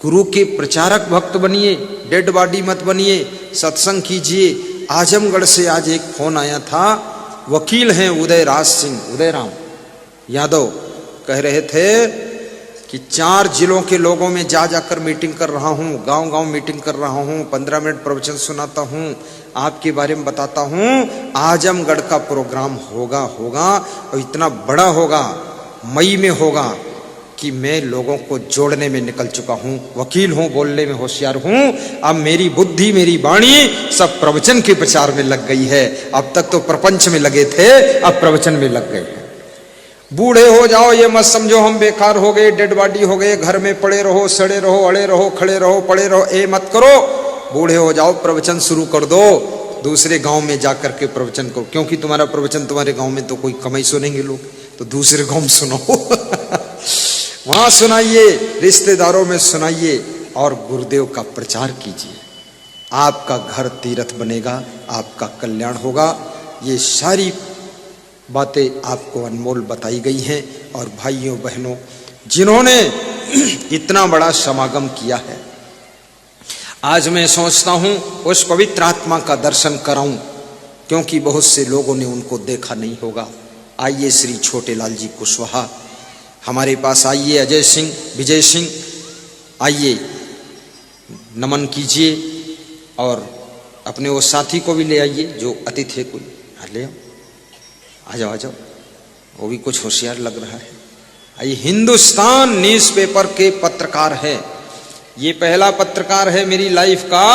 गुरु के प्रचारक भक्त बनिए, डेड बॉडी मत बनिए, सत्संग कीजिए। आजमगढ़ से आज एक फोन आया था, वकील हैं उदयराज सिंह, उदयराम यादव, कह रहे थे कि 4 जिलों के लोगों में जाकर मीटिंग कर रहा हूँ, गांव-गांव मीटिंग कर रहा हूँ, 15 मिनट प्रवचन सुनाता हूँ, आपके बारे में बताता हूँ। आजमगढ़ का प्रोग्राम होगा और इतना बड़ा होगा, मई में होगा कि मैं लोगों को जोड़ने में निकल चुका हूँ। वकील हूँ, बोलने में होशियार हूँ। अब मेरी बुद्धि, मेरी वाणी सब प्रवचन के प्रचार में लग गई है। अब तक तो प्रपंच में लगे थे, अब प्रवचन में लग गए हैं। बूढ़े हो जाओ ये मत समझो हम बेकार हो गए, डेड बॉडी हो गए, घर में पड़े रहो, सड़े रहो, अड़े रहो, खड़े रहो, पड़े रहो, ए मत करो। बूढ़े हो जाओ, प्रवचन शुरू कर दो, दूसरे गांव में जाकर के प्रवचन करो, क्योंकि तुम्हारा प्रवचन तुम्हारे गांव में तो कोई कम ही सुनेंगे लोग, तो दूसरे गांव में सुनो वहां सुनाइए, रिश्तेदारों में सुनाइए और गुरुदेव का प्रचार कीजिए। आपका घर तीर्थ बनेगा, आपका कल्याण होगा। ये सारी बातें आपको अनमोल बताई गई हैं। और भाइयों बहनों, जिन्होंने इतना बड़ा समागम किया है, आज मैं सोचता हूं उस पवित्र आत्मा का दर्शन कराऊं, क्योंकि बहुत से लोगों ने उनको देखा नहीं होगा। आइए श्री छोटेलाल जी कुशवाहा हमारे पास आइए, अजय सिंह, विजय सिंह आइए, नमन कीजिए और अपने वो साथी को भी ले आइए जो अतिथि है, कोई ले आओ, आ जाओ आ जाओ, वो भी कुछ होशियार लग रहा है। आइए, हिंदुस्तान न्यूज़पेपर के पत्रकार है, ये पहला पत्रकार है मेरी लाइफ का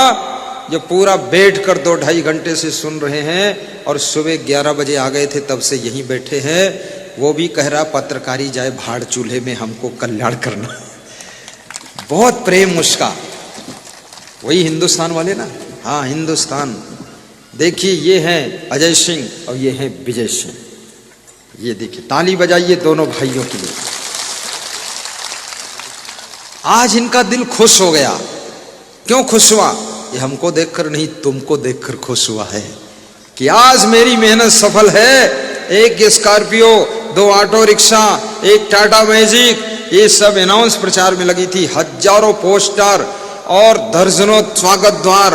जो पूरा बैठ कर 2-2.5 घंटे से सुन रहे हैं, और सुबह 11 बजे आ गए थे तब से यहीं बैठे हैं। वो भी कह रहा पत्रकारी जाए भाड़ चूल्हे में, हमको कल्याण करना। बहुत प्रेम उसका, वही हिंदुस्तान वाले ना, हाँ हिंदुस्तान। देखिए ये हैं अजय सिंह और ये हैं विजय सिंह, ये देखिए, ताली बजाइए दोनों भाइयों के लिए। आज इनका दिल खुश हो गया। क्यों खुश हुआ? ये हमको देखकर नहीं, तुमको देखकर खुश हुआ है कि आज मेरी मेहनत सफल है। एक स्कॉर्पियो, 2 ऑटो रिक्शा, एक टाटा मैजिक, ये सब अनाउंस प्रचार में लगी थी। हजारों पोस्टर और दर्जनों स्वागत द्वार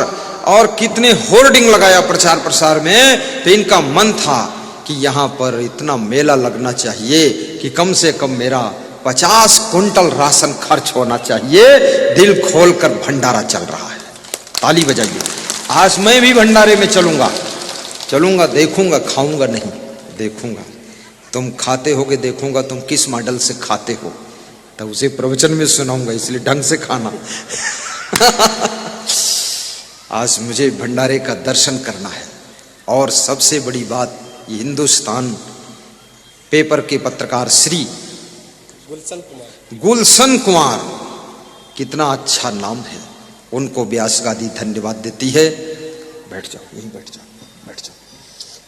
और कितने होर्डिंग लगाया प्रचार प्रसार में। तो इनका मन था कि यहाँ पर इतना मेला लगना चाहिए कि कम से कम मेरा 50 कुंटल राशन खर्च होना चाहिए। दिल खोलकर भंडारा चल रहा है, ताली बजाइए। आज मैं भी भंडारे में चलूंगा, देखूंगा, खाऊंगा नहीं, देखूंगा। तुम खाते होगे, देखूंगा तुम किस मॉडल से खाते हो, तब उसे प्रवचन में सुनाऊंगा, इसलिए ढंग से खाना। आज मुझे भंडारे का दर्शन करना है। और सबसे बड़ी बात, ये हिंदुस्तान पेपर के पत्रकार श्री गुलशन कुमार, कितना अच्छा नाम है, उनको व्यास गादी धन्यवाद देती है। बैठ जाओ, यहीं बैठ जाओ, बैठ जाओ।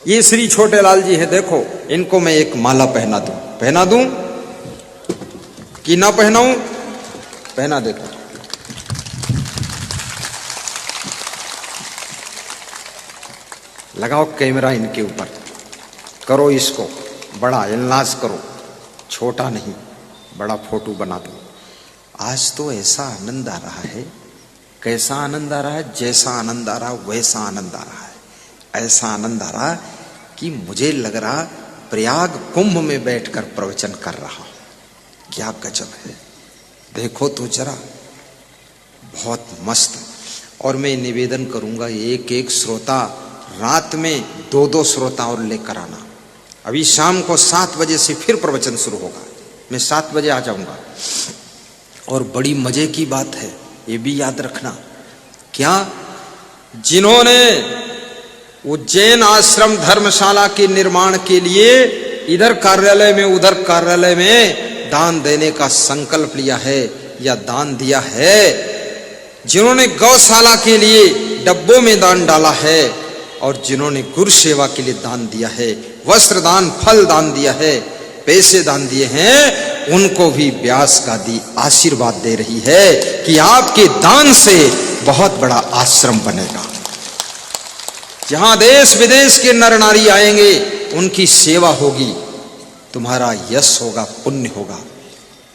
ये श्री छोटेलाल जी है, देखो इनको मैं एक माला पहना दूं कि ना पहनाऊं? पहना देता हूं। लगाओ कैमरा इनके ऊपर, करो इसको बड़ा, इल्लाज करो, छोटा नहीं, बड़ा फोटो बना दो। आज तो ऐसा आनंद आ रहा है, कैसा आनंद आ रहा है? जैसा आनंद आ रहा वैसा आनंद आ रहा है। ऐसा आनंद आ रहा कि मुझे लग रहा प्रयाग कुंभ में बैठकर प्रवचन कर रहा हूं। क्या गजब है, देखो तो जरा, बहुत मस्त। और मैं निवेदन करूंगा, एक एक श्रोता रात में 2-2 श्रोता और लेकर आना। अभी शाम को 7 बजे से फिर प्रवचन शुरू होगा, मैं 7 बजे आ जाऊंगा। और बड़ी मजे की बात है, ये भी याद रखना, क्या जिन्होंने उज्जैन आश्रम धर्मशाला के निर्माण के लिए इधर कार्यालय में उधर कार्यालय में दान देने का संकल्प लिया है या दान दिया है, जिन्होंने गौशाला के लिए डब्बों में दान डाला है, और जिन्होंने गुरु सेवा के लिए दान दिया है, वस्त्र दान, फल दान दिया है, पैसे दान दिए हैं, उनको भी व्यास गादी आशीर्वाद दे रही है कि आपके दान से बहुत बड़ा आश्रम बनेगा। जहां देश विदेश के नर नारी आएंगे, उनकी सेवा होगी, तुम्हारा यश होगा, पुण्य होगा।